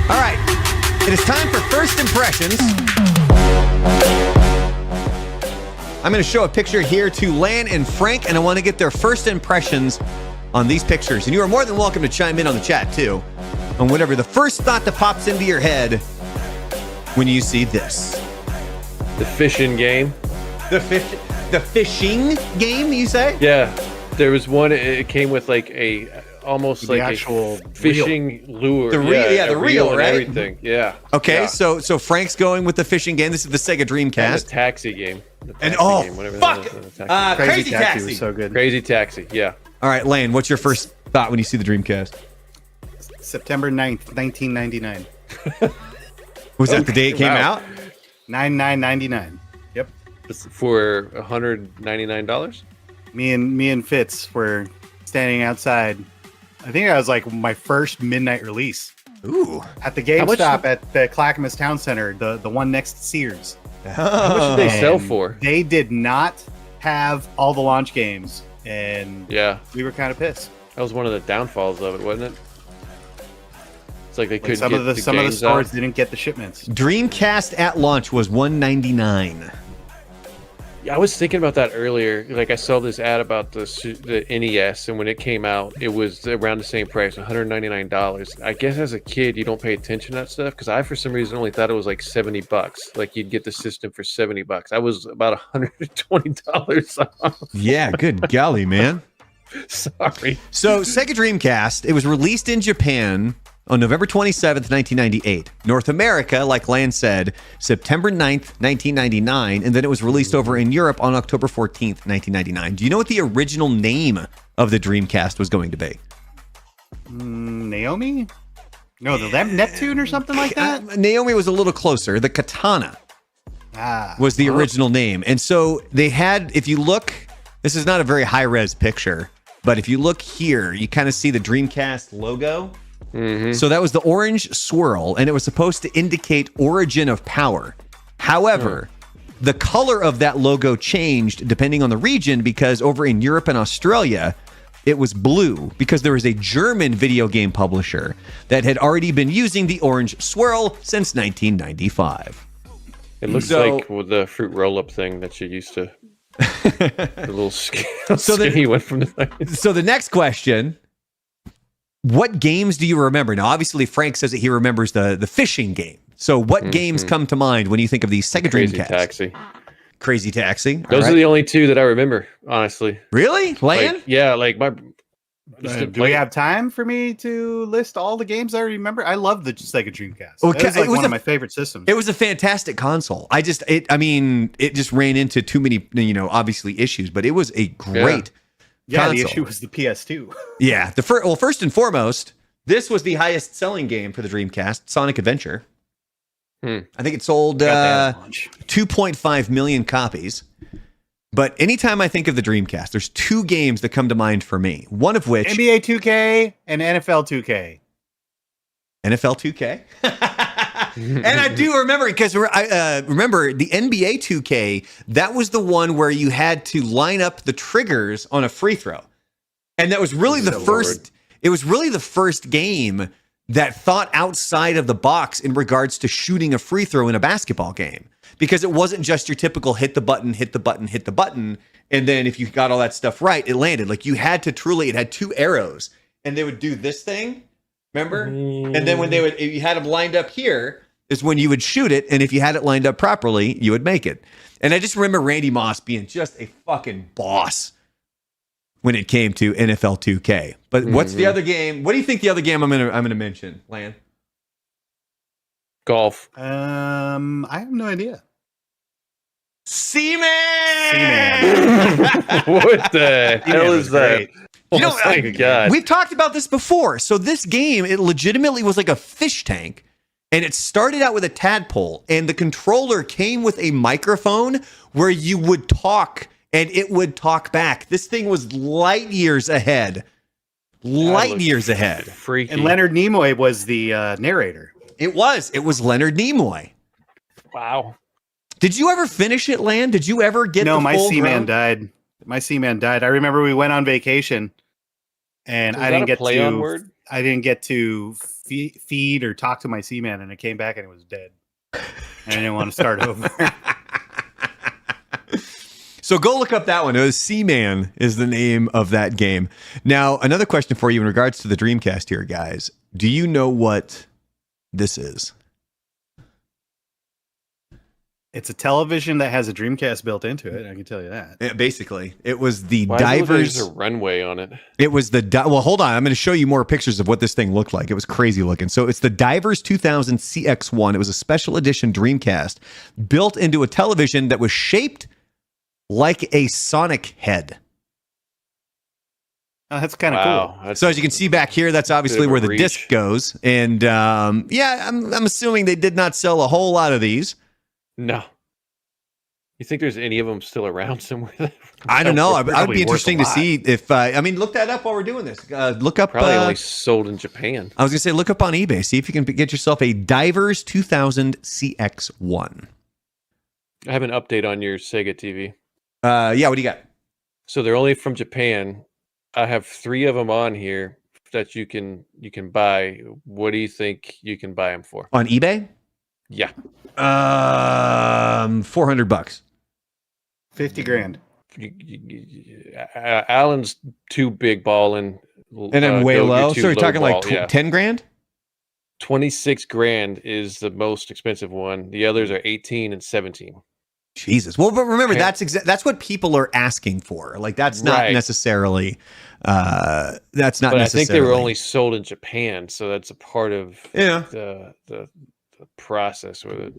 All right. It is time for first impressions. I'm going to show a picture here to Lan and Frank, and I want to get their first impressions on these pictures. And you are more than welcome to chime in on the chat, too, on whatever the first thought that pops into your head when you see this. The fishing game. The fishing game, you say? Yeah. There was one, it came with like almost the like actual a fishing lure. The reel, right? Everything, yeah. Okay, yeah. So Frank's going with the fishing game. This is the Sega Dreamcast. And the taxi game. Fuck! Crazy Taxi was so good. Crazy Taxi, yeah. All right, Lane, what's your first thought when you see the Dreamcast? September 9th, 1999. Was that the day it came out? 99.99. Yep. For $199? Me and Fitz were standing outside. I think that was like my first midnight release. Ooh. At the GameStop at the Clackamas Town Center, the one next to Sears. How much did they sell for? They did not have all the launch games, and yeah, we were kind of pissed. That was one of the downfalls of it, wasn't it? It's like they couldn't some get of the stores out. didn't get the shipments. Dreamcast at launch was $199. Yeah, I was thinking about that earlier. Like I saw this ad about the NES, and when it came out, it was around the same price, $199. I guess as a kid, you don't pay attention to that stuff because I, for some reason, only thought it was like $70. Like you'd get the system for $70. I was about $120 off. Yeah, good golly, man. Sorry. So Sega Dreamcast, it was released in Japan on November 27th, 1998. North America, like Lan said, September 9th, 1999, and then it was released over in Europe on October 14th, 1999. Do you know what the original name of the Dreamcast was going to be? Naomi? No, the Neptune or something like that? Naomi was a little closer. The Katana was the original name. And so they had, if you look, this is not a very high-res picture, but if you look here, you kind of see the Dreamcast logo. Mm-hmm. So that was the orange swirl, and it was supposed to indicate origin of power. However, the color of that logo changed depending on the region because over in Europe and Australia, it was blue because there was a German video game publisher that had already been using the orange swirl since 1995. It looks like the fruit roll-up thing that you used to... the little skinny one from the 90s. So the next question... What games do you remember? Now, obviously, Frank says that he remembers the fishing game. So what games come to mind when you think of the Sega Dreamcast? Taxi. Crazy Taxi. Those are the only two that I remember, honestly. Really? Lan? Like, yeah, like my... Do we have time for me to list all the games I remember? I love the Sega Dreamcast. Okay, it was one of my favorite systems. It was a fantastic console. It just ran into too many, obviously issues, but it was a great console. The issue was the PS2. Yeah. First and foremost, this was the highest selling game for the Dreamcast, Sonic Adventure. I think it sold 2.5 million copies. But anytime I think of the Dreamcast, there's two games that come to mind for me. One of which... NBA 2K and NFL 2K. NFL 2K? And I do remember, because I remember the NBA 2K, that was the one where you had to line up the triggers on a free throw. And that was really the first... It was really the first game that thought outside of the box in regards to shooting a free throw in a basketball game. Because it wasn't just your typical hit the button, and then if you got all that stuff right, it landed. Like you had to it had two arrows, and they would do this thing, remember? And then when if you had them lined up here, is when you would shoot it, and if you had it lined up properly, you would make it. And I just remember Randy Moss being just a fucking boss when it came to NFL 2K. But what's the other game? What do you think the other game I'm gonna mention, Lan? Golf. I have no idea. Seaman! What the hell is that? Oh my God. We've talked about this before. So this game, it legitimately was like a fish tank, and it started out with a tadpole, and the controller came with a microphone where you would talk, and it would talk back. This thing was light years ahead. Freaky. And Leonard Nimoy was the narrator. It was Leonard Nimoy. Wow. Did you ever finish it, Lan? Did you ever get No, my Seaman died. My Seaman died. I remember we went on vacation, and I didn't get to. I didn't get to feed or talk to my Seaman, and it came back and it was dead. And I didn't want to start over. So go look up that one. It was Seaman is the name of that game. Now, another question for you in regards to the Dreamcast here, guys. Do you know what this is? It's a television that has a Dreamcast built into it. I can tell you that. Yeah, basically, it was the Why does it look like divers. there's a runway on it. It was the well. Hold on, I'm going to show you more pictures of what this thing looked like. It was crazy looking. So it's the Divers 2000 CX1. It was a special edition Dreamcast built into a television that was shaped like a Sonic head. Oh, that's kind of Wow. cool. That's So as you can see back here, that's obviously Bit of a where the reach. disc goes. And yeah, I'm assuming they did not sell a whole lot of these. No. You think there's any of them still around somewhere? I don't know. I would Probably be worth interesting a to lot. see if I mean, look that up while we're doing this. Look up. Probably only sold in Japan. I was gonna say, look up on eBay. See if you can get yourself a Divers 2000 CX1. I have an update on your Sega TV. Yeah, what do you got? So they're only from Japan. I have 3 of them on here that you can buy. What do you think you can buy them for? On eBay? Yeah. $400. 50 grand. Alan's too big balling. And I'm way low. So you're talking like 10 grand? 26 grand is the most expensive one. The others are 18 and 17. Jesus. Well, but remember, Okay. that's what people are asking for. Like that's not Right. necessarily. That's not But I necessarily. think they were only sold in Japan, so that's a part of Yeah. the process with it.